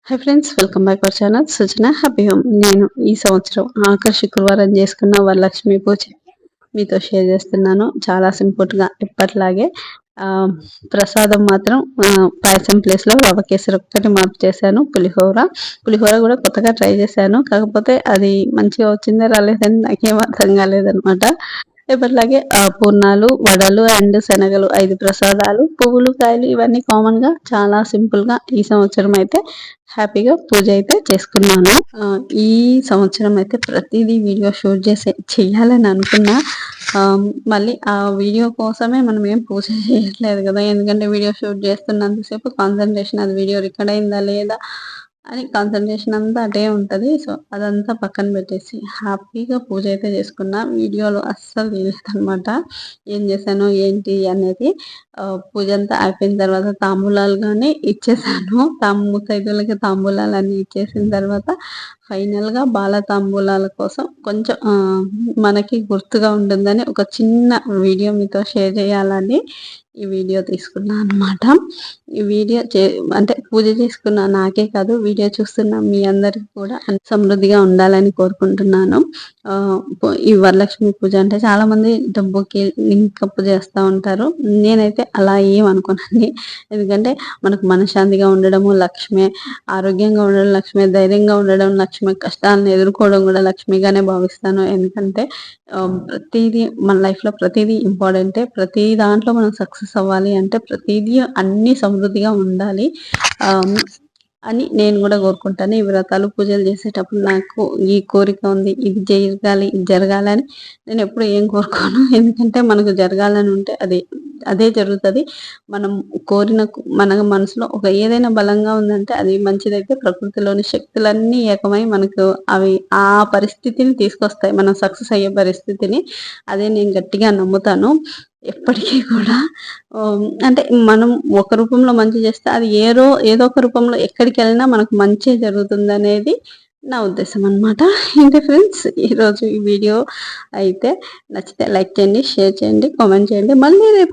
Hi friends, welcome back our channel Sujana happy home. నేను ఈ సంవత్సరం ఆఖరి శుక్రవారం చేసుకున్న వరలక్ష్మి పూజ మీతో షేర్ చేస్తున్నాను. చాలా సింపుల్గా ఎప్పటిలాగే. ఆ, ప్రసాదం మాత్రం పాయసం ప్లేస్లో రవ్వ కేసరి ఒక్కటి మార్పు చేశాను. పులిహోర కూడా కొత్తగా ట్రై చేశాను. కాకపోతే అది మంచిగా వచ్చిందో రాలేదని నాకేం అర్థం కాలేదనమాట. ఎప్పటిలాగే పూర్ణాలు, వడలు అండ్ శనగలు 5 ప్రసాదాలు, పువ్వులు, కాయలు ఇవన్నీ కామన్ గా చాలా సింపుల్ గా ఈ సంవత్సరం అయితే హ్యాపీగా పూజ అయితే చేసుకున్నాను. ఈ సంవత్సరం అయితే ప్రతిదీ వీడియో షూట్ చెయ్యాలని అనుకున్నా. మళ్ళీ ఆ వీడియో కోసమే మనం ఏం పూజ చేయట్లేదు కదా, ఎందుకంటే వీడియో షూట్ చేస్తున్నంతసేపు కాన్సన్ట్రేషన్ అది వీడియో రికార్డ్ అయిందా లేదా అని కాన్సన్ట్రేషన్ అంతా అటే ఉంటుంది. సో అదంతా పక్కన పెట్టేసి హ్యాపీగా పూజ అయితే చేసుకున్నా. వీడియోలో అస్సలు తెలియదనమాట ఏం చేశాను ఏంటి అనేది. పూజ అంతా అయిపోయిన తర్వాత తాంబూలాలు కానీ ఇచ్చేసాను. ముత్తైదులకి తాంబూలాలు అన్నీ ఇచ్చేసిన తర్వాత ఫైనల్గా బాల తాంబూలాల కోసం కొంచెం మనకి గుర్తుగా ఉంటుందని ఒక చిన్న వీడియో మీతో షేర్ చేయాలని ఈ వీడియో తీసుకున్నా అనమాట. ఈ వీడియో అంటే పూజ చేసుకున్న నాకే కాదు, వీడియో చూస్తున్న మీ అందరికి కూడా సమృద్ధిగా ఉండాలని కోరుకుంటున్నాను. ఈ వరలక్ష్మి పూజ అంటే చాలా మంది డబ్బుకి లింకప్ చేస్తూ ఉంటారు. నేనైతే అలా ఏం అనుకోనండి. ఎందుకంటే మనకు మనశ్శాంతిగా ఉండడము లక్ష్మే, ఆరోగ్యంగా ఉండడం లక్ష్మే, ధైర్యంగా ఉండడం లక్ష్మే, కష్టాలను ఎదుర్కోవడం కూడా లక్ష్మిగానే భావిస్తాను. ఎందుకంటే ప్రతిదీ మన లైఫ్లో ప్రతిదీ ఇంపార్టెంటే. ప్రతి దాంట్లో మనం సక్సెస్ అవ్వాలి అంటే ప్రతిదీ అన్ని సమృద్ధిగా ఉండాలి అని నేను కూడా కోరుకుంటాను. ఈ వ్రతాలు పూజలు చేసేటప్పుడు నాకు ఈ కోరిక ఉంది, ఇది జరగాలని నేను ఎప్పుడు ఏం కోరుకోను. ఎందుకంటే మనకు జరగాలని ఉంటే అదే జరుగుతుంది. మనం కోరిన మన మనసులో ఒక ఏదైనా బలంగా ఉందంటే అది మంచిదైతే ప్రకృతిలోని శక్తులన్నీ ఏకమై మనకు అవి ఆ పరిస్థితిని తీసుకొస్తాయి, మనం సక్సెస్ అయ్యే పరిస్థితిని. అదే నేను గట్టిగా నమ్ముతాను ఎప్పటికీ కూడా. అంటే మనం ఒక రూపంలో మంచి చేస్తే అది ఏదో ఒక రూపంలో ఎక్కడికి వెళ్ళినా మనకు మంచి జరుగుతుంది అనేది నా ఉద్దేశం అనమాట. ఇంతే ఫ్రెండ్స్, ఈరోజు ఈ వీడియో అయితే నచ్చితే లైక్ చేయండి, షేర్ చేయండి, కామెంట్ చేయండి. మళ్ళీ రేపు